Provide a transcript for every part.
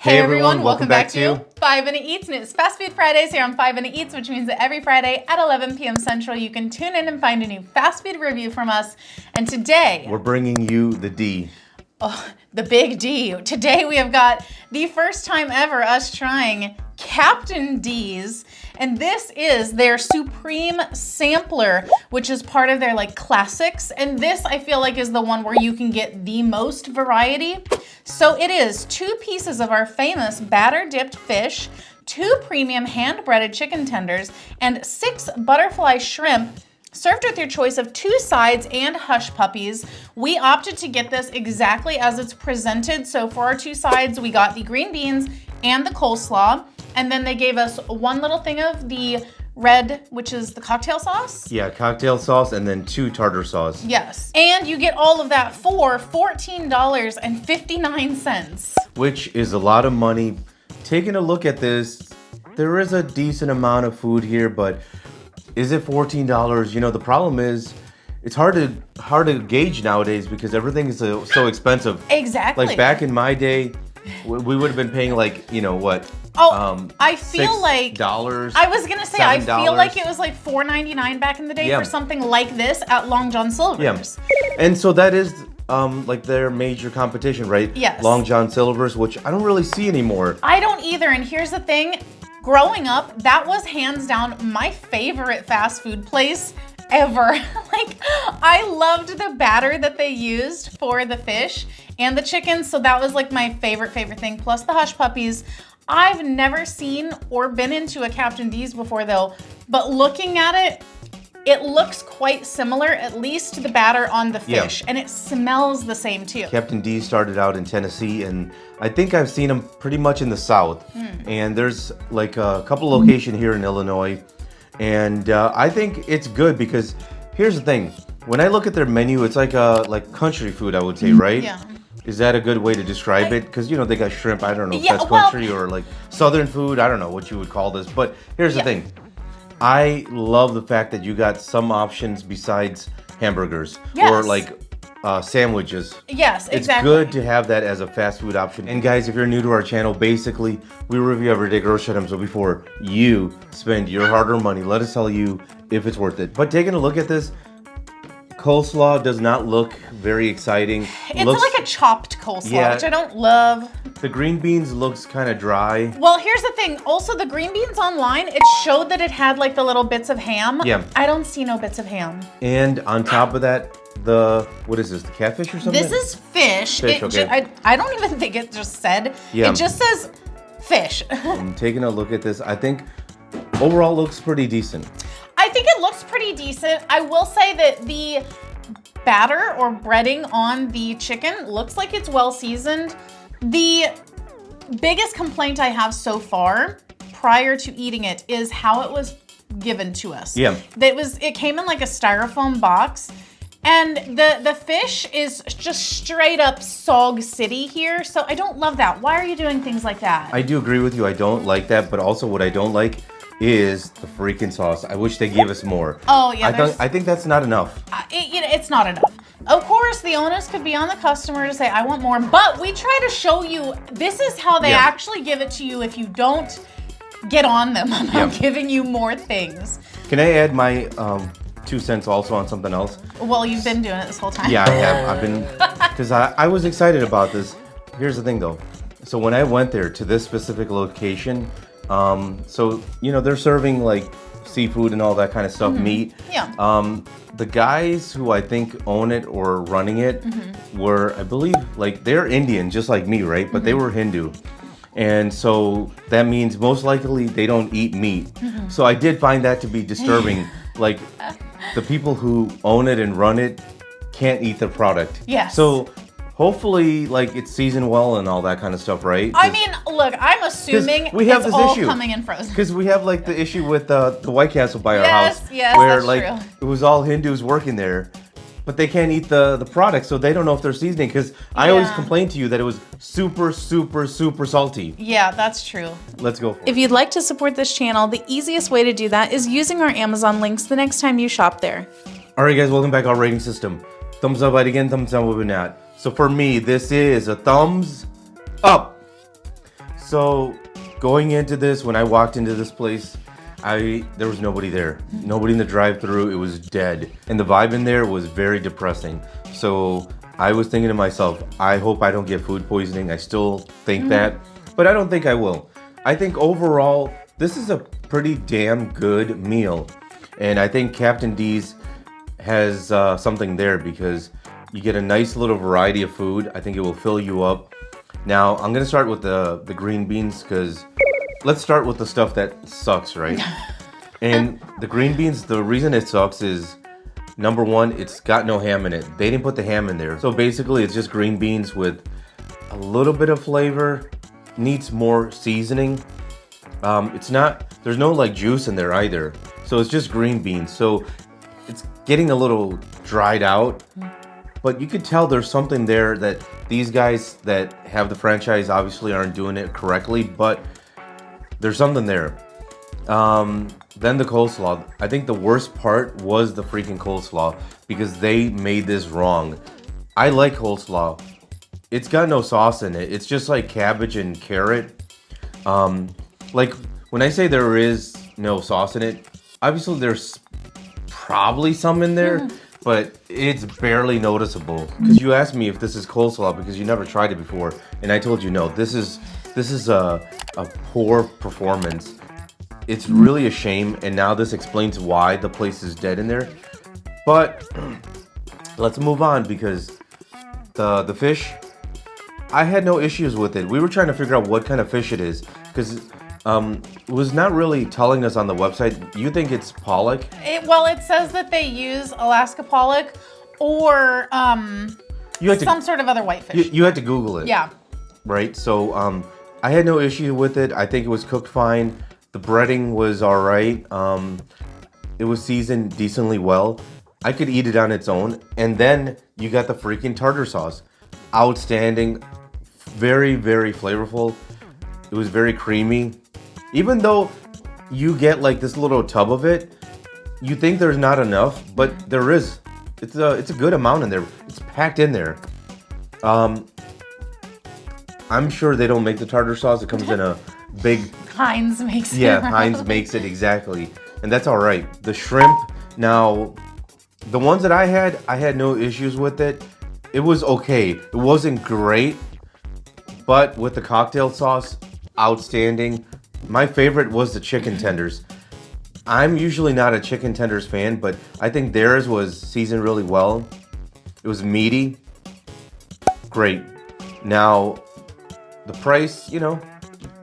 Hey everyone, welcome back to 5 Minute Eats, and it's Fast Food Fridays here on 5 Minute Eats, which means that every Friday at 11 p.m. Central, you can tune in and find a new fast food review from us. And today, we're bringing you the D. Oh, the big D. Today we have got the first time ever us trying Captain D's, and this is their Supreme Sampler, which is part of their classics. And this I feel like is the one where you can get the most variety. So it is 2 pieces of our famous batter dipped fish, 2 premium hand breaded chicken tenders, and 6 butterfly shrimp, served with your choice of 2 sides and hush puppies. We opted to get this exactly as it's presented. So for our 2 sides, we got the green beans and the coleslaw. And then they gave us 1 little thing of the red, which is the cocktail sauce. Yeah, cocktail sauce, and then 2 tartar sauce. Yes. And you get all of that for $14.59. Which is a lot of money. Taking a look at this, there is a decent amount of food here, but is it $14? You know, the problem is it's hard to gauge nowadays because everything is so expensive. Exactly. Like back in my day, we would have been paying what? I feel like $6. I was gonna say $7. I feel like it was like $4.99 back in the day for something like this at Long John Silver's. Yeah. And so that is their major competition, right? Yes. Long John Silver's, which I don't really see anymore. I don't either. And here's the thing. Growing up, that was hands down my favorite fast food place ever. I loved the batter that they used for the fish and the chicken. So that was my favorite thing. Plus the hush puppies. I've never seen or been into a Captain D's before though, but looking at it, it looks quite similar, at least to the batter on the fish, and it smells the same too. Captain D started out in Tennessee, and I think I've seen them pretty much in the South. And there's a couple locations here in Illinois, and I think it's good because here's the thing: when I look at their menu, it's like country food, I would say, right? Yeah. Is that a good way to describe it? Because they got shrimp. I don't know if that's country or Southern food. I don't know what you would call this, but here's the thing. I love the fact that you got some options besides hamburgers or sandwiches. Yes, exactly. It's good to have that as a fast food option. And guys, if you're new to our channel, basically we review everyday grocery items. So before you spend your hard-earned money, let us tell you if it's worth it. But taking a look at this, coleslaw does not look very exciting. It's like a chopped coleslaw, which I don't love. The green beans looks kind of dry. Well, here's the thing. Also, the green beans online, it showed that it had the little bits of ham. Yeah. I don't see no bits of ham. And on top of that, what is this, the catfish or something? This is fish. Okay. I don't even think it just said. Yeah. It just says fish. I'm taking a look at this. I think overall looks pretty decent. I think it looks pretty decent. I will say that the batter or breading on the chicken looks like it's well seasoned. The biggest complaint I have so far prior to eating it is how it was given to us. Yeah. It came in like a styrofoam box, and the fish is just straight up Sog City here. So I don't love that. Why are you doing things like that? I do agree with you. I don't like that, but also what I don't like is the freaking sauce. I wish they gave us more. Oh yeah, I think that's not enough. It's not enough. Of course, the onus could be on the customer to say, I want more, but we try to show you, this is how they actually give it to you if you don't get on them about giving you more things. Can I add my 2 cents also on something else? Well, you've been doing it this whole time. Yeah, I have. I've been, because I was excited about this. Here's the thing though. So when I went there to this specific location, they're serving seafood and all that kind of stuff, meat. Yeah. The guys who I think own it or running it were, I believe, they're Indian, just like me, right? But they were Hindu. And so that means most likely they don't eat meat. So I did find that to be disturbing. The people who own it and run it can't eat the product. Yes. So hopefully, it's seasoned well and all that kind of stuff, right? I mean, look, I'm assuming we have it's this all issue. coming in frozen. Because we have the issue with the White Castle by our house. Yes, where that's true. it was all Hindus working there. But they can't eat the product, so they don't know if they're seasoning. Because I always complained to you that it was super, super, super salty. Yeah, that's true. Let's go for it. If you'd like to support this channel, the easiest way to do that is using our Amazon links the next time you shop there. All right, guys, welcome back to our rating system. Thumbs up, again, thumbs down, we're not. So for me, this is a thumbs up. So going into this, when I walked into this place, there was nobody there. Nobody in the drive-thru. It was dead. And the vibe in there was very depressing. So I was thinking to myself, I hope I don't get food poisoning. I still think that, but I don't think I will. I think overall, this is a pretty damn good meal. And I think Captain D's has something there because you get a nice little variety of food. I think it will fill you up. Now, I'm gonna start with the green beans because let's start with the stuff that sucks, right? And the green beans, the reason it sucks is, number one, it's got no ham in it. They didn't put the ham in there. So basically, it's just green beans with a little bit of flavor. Needs more seasoning. There's no like juice in there either. So it's just green beans. So it's getting a little dried out. But you could tell there's something there that these guys that have the franchise obviously aren't doing it correctly, but there's something there. Then the coleslaw. I think the worst part was the freaking coleslaw because they made this wrong. I like coleslaw. It's got no sauce in it. It's just like cabbage and carrot. Like when I say there is no sauce in it, obviously there's probably some in there, but it's barely noticeable. Because you asked me if this is coleslaw because you never tried it before, and I told you no. This is a poor performance. It's really a shame, and now this explains why the place is dead in there. But let's move on because the fish, I had no issues with it. We were trying to figure out what kind of fish it is because it was not really telling us on the website. You think it's pollock? It says that they use Alaska pollock or some sort of other whitefish. You had to Google it. Yeah. Right? So I had no issue with it. I think it was cooked fine. The breading was all right. It was seasoned decently well. I could eat it on its own. And then you got the freaking tartar sauce. Outstanding. Very, very flavorful. It was very creamy. Even though you get like this little tub of it, you think there's not enough, but there is. It's a good amount in there. It's packed in there. I'm sure they don't make the tartar sauce. It comes in a big... Heinz makes it. Yeah, Heinz makes it, exactly. And that's all right. The shrimp, now, the ones that I had no issues with it. It was okay. It wasn't great, but with the cocktail sauce, outstanding. My favorite was the chicken tenders. I'm usually not a chicken tenders fan, but I think theirs was seasoned really well. It was meaty. Great. Now, the price,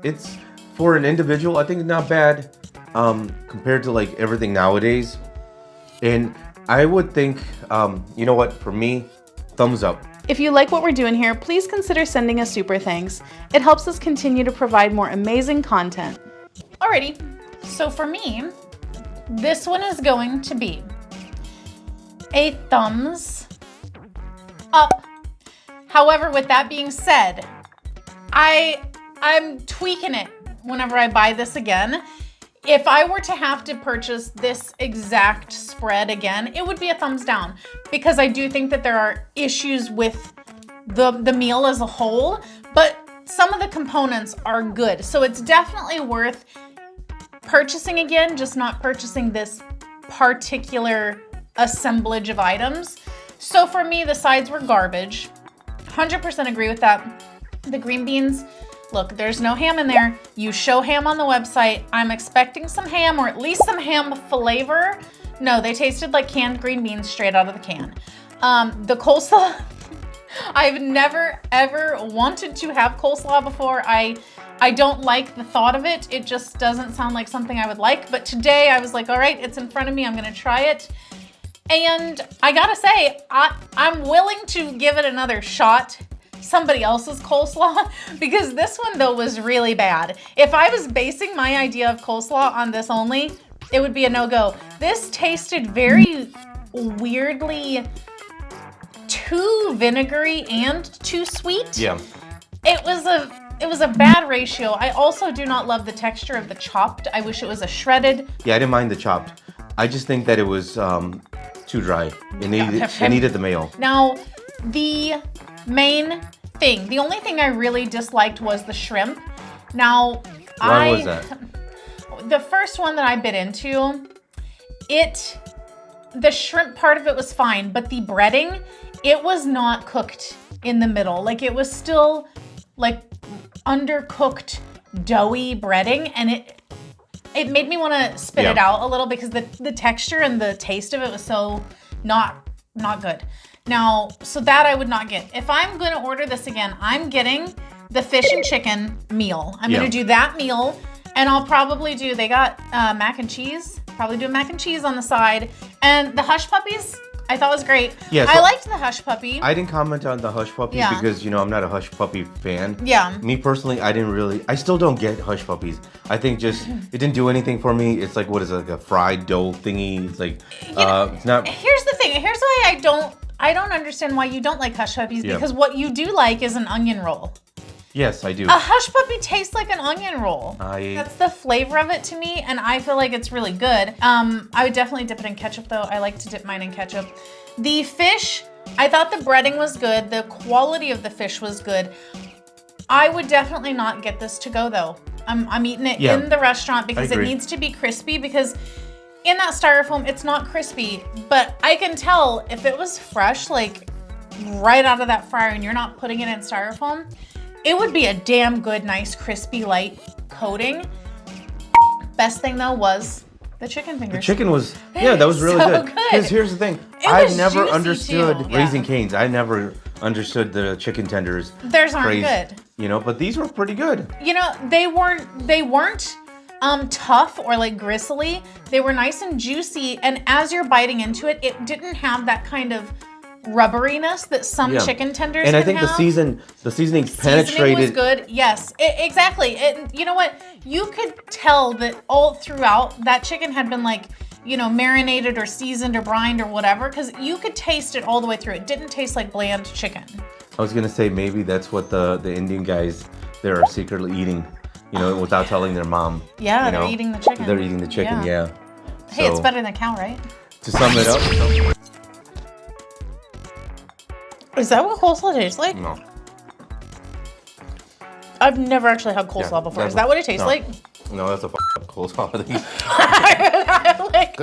it's for an individual, I think not bad compared to like everything nowadays. And I would think, you know what, for me, thumbs up. If you like what we're doing here, please consider sending us super thanks. It helps us continue to provide more amazing content. Alrighty, so for me, this one is going to be a thumbs up. However, with that being said, I'm tweaking it whenever I buy this again. If I were to have to purchase this exact spread again, it would be a thumbs down because I do think that there are issues with the meal as a whole, but some of the components are good. So it's definitely worth purchasing again, just not purchasing this particular assemblage of items. So for me, the sides were garbage. 100% agree with that. The green beans, look, there's no ham in there. You show ham on the website. I'm expecting some ham or at least some ham flavor. No, they tasted like canned green beans straight out of the can. The coleslaw, I've never ever wanted to have coleslaw before. I don't like the thought of it. It just doesn't sound like something I would like. But today I was like, all right, it's in front of me. I'm gonna try it. And I gotta say, I'm willing to give it another shot. Somebody else's coleslaw, because this one though was really bad. If I was basing my idea of coleslaw on this only, it would be a no-go. This tasted very weirdly too vinegary and too sweet. Yeah. It was a bad ratio. I also do not love the texture of the chopped. I wish it was a shredded. Yeah, I didn't mind the chopped. I just think that it was too dry. It needed the mayo. Now, the main thing, the only thing I really disliked was the shrimp. Now, Why was that? The first one that I bit into, the shrimp part of it was fine, but the breading, it was not cooked in the middle. Like it was still like undercooked, doughy breading, and it made me want to spit it out a little because the texture and the taste of it was so not good. Now, so that I would not get. If I'm going to order this again, I'm getting the fish and chicken meal. I'm going to do that meal, and I'll probably do, they got mac and cheese. Probably do mac and cheese on the side. And the Hush Puppies, I thought was great. Yeah, so I liked the Hush Puppy. I didn't comment on the Hush Puppy because, you know, I'm not a Hush Puppy fan. Yeah. Me personally, I still don't get Hush Puppies. I think just, it didn't do anything for me. It's like, what is it, like a fried dough thingy? It's like, it's not. Here's the thing. Here's why I don't understand why you don't like Hush Puppies, because what you do like is an onion roll. Yes, I do. A Hush Puppy tastes like an onion roll. That's the flavor of it to me, and I feel like it's really good. I would definitely dip it in ketchup, though. I like to dip mine in ketchup. The fish, I thought the breading was good. The quality of the fish was good. I would definitely not get this to go, though. I'm eating it in the restaurant because it needs to be crispy, because in that styrofoam, it's not crispy. But I can tell if it was fresh, like right out of that fryer, and you're not putting it in styrofoam, it would be a damn good, nice, crispy, light coating. Best thing, though, was the chicken fingers. The chicken was, that was really so good. Because here's the thing. I've never understood too. Raising Cane's. I never understood the chicken tenders. Theirs aren't good. You know, but these were pretty good. You know, they weren't tough or like gristly. They were nice and juicy. And as you're biting into it, it didn't have that kind of rubberiness that some chicken tenders and can I think have. the seasoning penetrated. Seasoning was good. Yes, exactly. You know what? You could tell that all throughout that chicken had been like, you know, marinated or seasoned or brined or whatever, because you could taste it all the way through. It didn't taste like bland chicken. I was gonna say maybe that's what the Indian guys they're secretly eating, you know, without telling their mom. Yeah, you they're know? eating the chicken. They're eating the chicken. Yeah. Hey, it's better than cow, right? To sum it up. Is that what coleslaw tastes like? No. I've never actually had coleslaw before. Is that what it tastes like? No, that's a coleslaw. Like,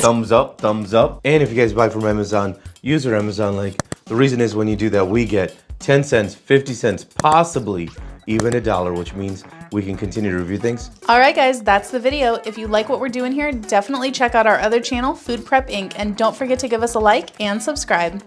Thumbs up, thumbs up. And if you guys buy from Amazon, use our Amazon link. The reason is when you do that, we get 10 cents, 50 cents, possibly even $1, which means we can continue to review things. All right, guys, that's the video. If you like what we're doing here, definitely check out our other channel, Food Prep Inc. And don't forget to give us a like and subscribe.